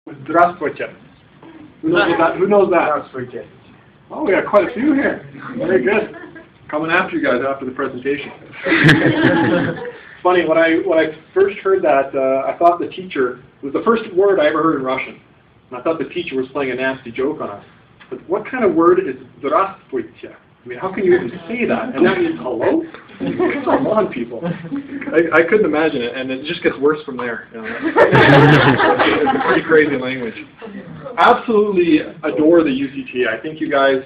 Здравствуйте. Who knows that? Oh, we got quite a few here. Very good. Coming after you guys after the presentation. It's funny, when I first heard that, I thought the teacher, it was the first word I ever heard in Russian. And I thought the teacher was playing a nasty joke on us. But what kind of word is здравствуйте? I mean, how can you even say that? And that means hello? Come on, people. I couldn't imagine it, and it just gets worse from there. You know? It's a pretty crazy language. Absolutely adore the UCTA. I think you guys,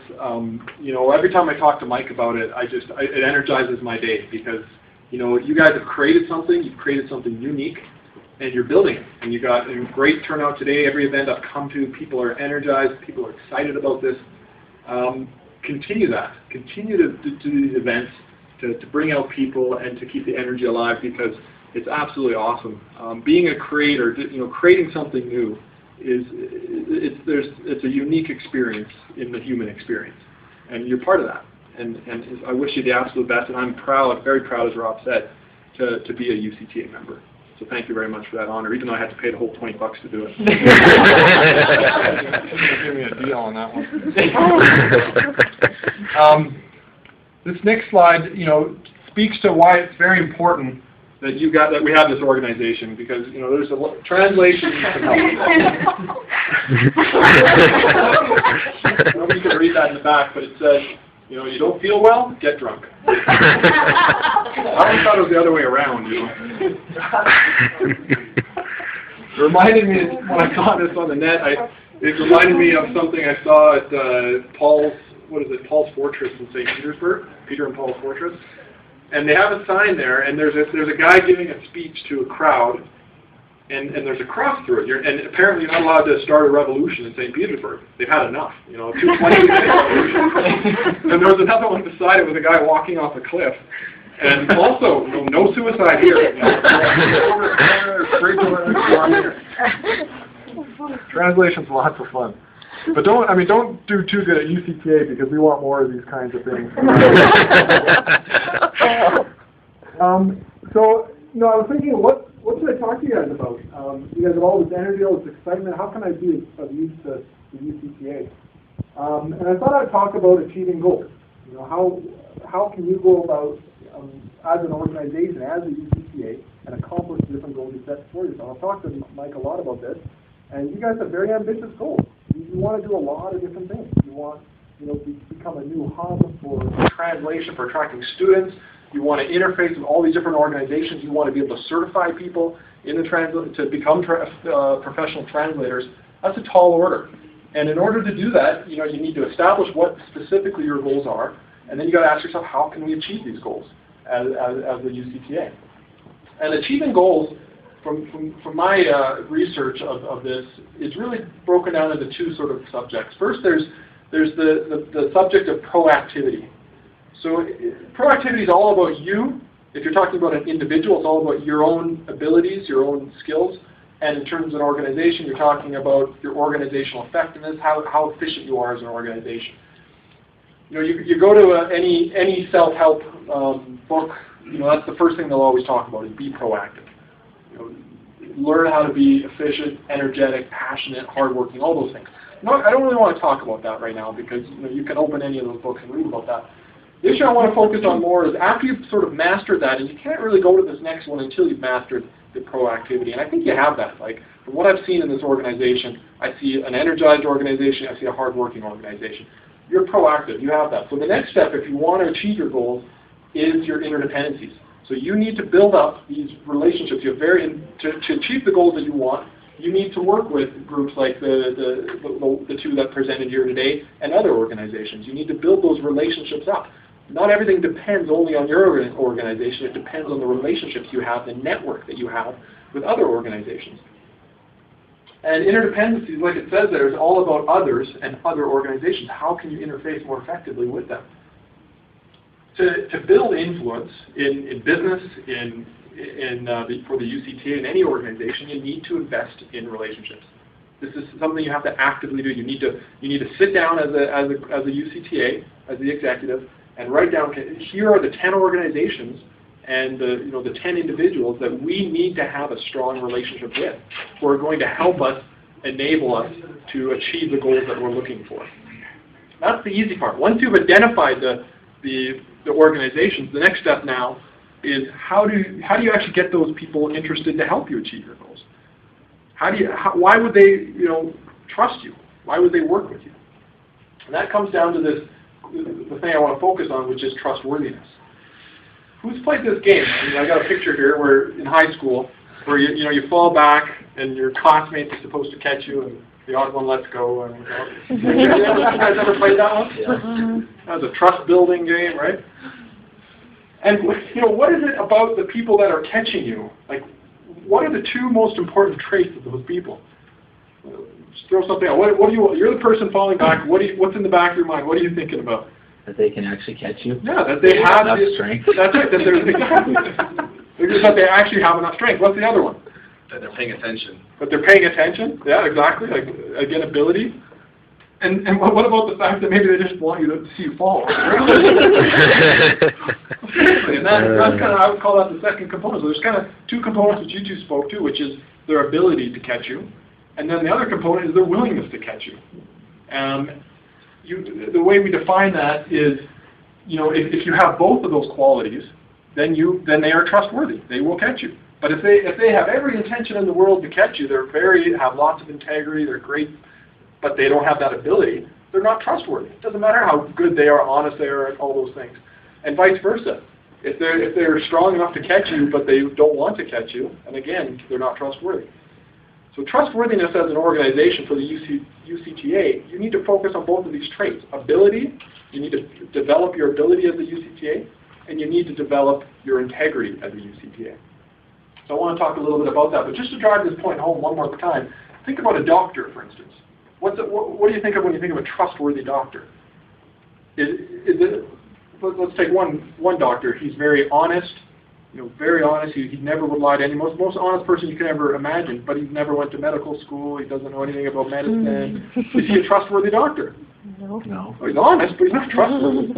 you know, every time I talk to Mike about it, it energizes my day because, you know, you guys have created something. You've created something unique, and you're building it. And you got a great turnout today. Every event I've come to, people are energized. People are excited about this. Continue that. Continue to do these events to bring out people and to keep the energy alive because it's absolutely awesome. Being a creator, you know, creating something new it's a unique experience in the human experience, and you're part of that. And I wish you the absolute best. And I'm proud, very proud, as Rob said, to be a UCTA member. So thank you very much for that honor, even though I had to pay the whole $20 to do it. Give me a deal on that one. This next slide, you know, speaks to why it's very important that we have this organization because, you know, there's a translation can help. Nobody can read that in the back, but it says, you know, you don't feel well, get drunk. I always thought it was the other way around, you know. It reminded me, when I saw this on the net, it reminded me of something I saw at Paul's Fortress in St. Petersburg, Peter and Paul's Fortress. And they have a sign there, and there's a guy giving a speech to a crowd, and there's a cross through it. And apparently you're not allowed to start a revolution in St. Petersburg. They've had enough, you know, 220-minute revolution. And there was another one beside it with a guy walking off a cliff. And also, no suicide here. Translation's lots of fun. But don't do too good at UCTA because we want more of these kinds of things. So, you know, I was thinking, what should I talk to you guys about? You guys have all this energy, all this excitement. How can I be of use to the UCTA? And I thought I'd talk about achieving goals. You know, how can you go about as an organization, as a UCTA, and accomplish the different goals you set for yourself? I've talked to Mike a lot about this, and you guys have very ambitious goals. You want to do a lot of different things. You want, you know, to become a new hub for translation, for attracting students. You want to interface with all these different organizations. You want to be able to certify people in the to become professional translators. That's a tall order. And in order to do that, you know, you need to establish what specifically your goals are, and then you got to ask yourself, how can we achieve these goals as the UCTA? And achieving goals, from my research of this, is really broken down into two sort of subjects. First, there's the subject of proactivity. So proactivity is all about you. If you're talking about an individual, it's all about your own abilities, your own skills. And in terms of an organization, you're talking about your organizational effectiveness, how efficient you are as an organization. You know, you go to any self-help book, you know, that's the first thing they'll always talk about is be proactive. You know, learn how to be efficient, energetic, passionate, hardworking, all those things. No, I don't really want to talk about that right now because, you know, you can open any of those books and read about that. The issue I want to focus on more is after you've sort of mastered that, and you can't really go to this next one until you've mastered the proactivity. And I think you have that. Like, from what I've seen in this organization, I see an energized organization, I see a hardworking organization. You're proactive, you have that. So the next step, if you want to achieve your goals, is your interdependencies. So you need to build up these relationships. You have to achieve the goals that you want, you need to work with groups like the two that presented here today and other organizations. You need to build those relationships up. Not everything depends only on your organization. It depends on the relationships you have, the network that you have with other organizations. And interdependencies, like it says there, is all about others and other organizations. How can you interface more effectively with them? To build influence in business, for the UCTA, in any organization, you need to invest in relationships. This is something you have to actively do. You need to sit down as a UCTA, as the executive, and write down, here are the 10 organizations and the 10 individuals that we need to have a strong relationship with, who are going to help us enable us to achieve the goals that we're looking for. That's the easy part. Once you've identified the organizations, the next step now is how do you actually get those people interested to help you achieve your goals? Why would they trust you? Why would they work with you? And that comes down to the thing I want to focus on, which is trustworthiness. Who's played this game? I mean, I got a picture here where in high school where you fall back and your classmate is supposed to catch you and the odd one lets go. And, you guys ever played that one? Yeah. That was a trust building game, right? And what is it about the people that are catching you? Like, what are the two most important traits of those people? Just throw something out. You're the person falling back. What's in the back of your mind? What are you thinking about? That they can actually catch you. Yeah, that they have enough strength. That's right. That they actually have enough strength. What's the other one? That they're paying attention. That they're paying attention. Yeah, exactly. Like, again, ability. And what about the fact that maybe they just want you to see you fall? Seriously, and that's kind of, I would call that the second component. So there's kind of two components that you two spoke to, which is their ability to catch you, and then the other component is their willingness to catch you. The way we define that is, if you have both of those qualities, then they are trustworthy. They will catch you. But if they have every intention in the world to catch you, have lots of integrity, they're great, but they don't have that ability, they're not trustworthy. It doesn't matter how good they are, honest they are, all those things. And vice versa. If they're strong enough to catch you, but they don't want to catch you, and again, they're not trustworthy. So trustworthiness as an organization for the UCTA, you need to focus on both of these traits. Ability, you need to develop your ability as a UCTA, and you need to develop your integrity as a UCTA. So I want to talk a little bit about that, but just to drive this point home one more time, think about a doctor, for instance. What do you think of when you think of a trustworthy doctor? Let's take one doctor. He's very honest. Very honest. He never would lie to anyone. Most honest person you can ever imagine, but he never went to medical school. He doesn't know anything about medicine. Is he a trustworthy doctor? No. Well, he's honest, but he's not trustworthy.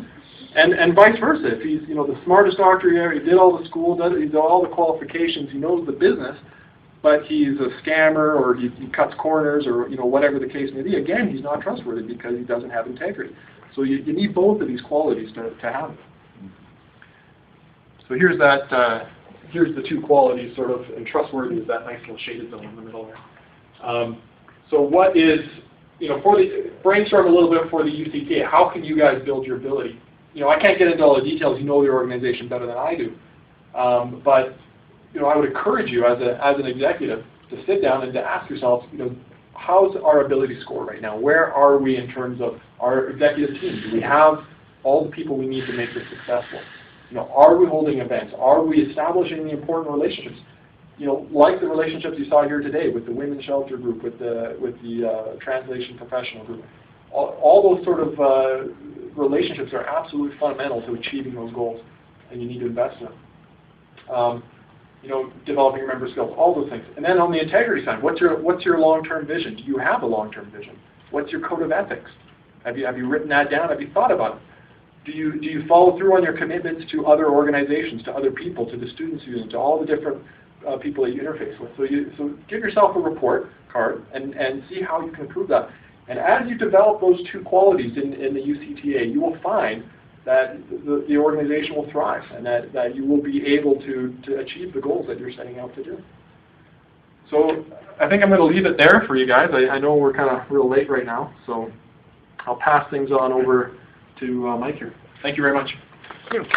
And vice versa. If he's the smartest doctor here, he did all the school, he did all the qualifications, he knows the business, but he's a scammer or he cuts corners or whatever the case may be. Again, he's not trustworthy because he doesn't have integrity. So you need both of these qualities to have it. So here's that. Here's the two qualities, sort of, and trustworthy is that nice little shaded zone in the middle there. So what is brainstorm a little bit for the UCTA. How can you guys build your ability? I can't get into all the details. You know your organization better than I do. But I would encourage you as an executive to sit down and to ask yourself, how's our ability score right now? Where are we in terms of our executive team? Do we have all the people we need to make this successful? Are we holding events? Are we establishing the important relationships? Like the relationships you saw here today with the Women's Shelter Group, with the Translation Professional Group. All those sort of relationships are absolutely fundamental to achieving those goals, and you need to invest in them. Developing your member skills, all those things. And then on the integrity side, what's your long-term vision? Do you have a long-term vision? What's your code of ethics? Have you written that down? Have you thought about it? Do you follow through on your commitments to other organizations, to other people, to the students union, to all the different people that you interface with? So give yourself a report card and see how you can improve that. And as you develop those two qualities in the UCTA, you will find that the organization will thrive and that you will be able to achieve the goals that you're setting out to do. So I think I'm going to leave it there for you guys. I know we're kind of real late right now, so I'll pass things on over to Mike here. Thank you very much. Thank you.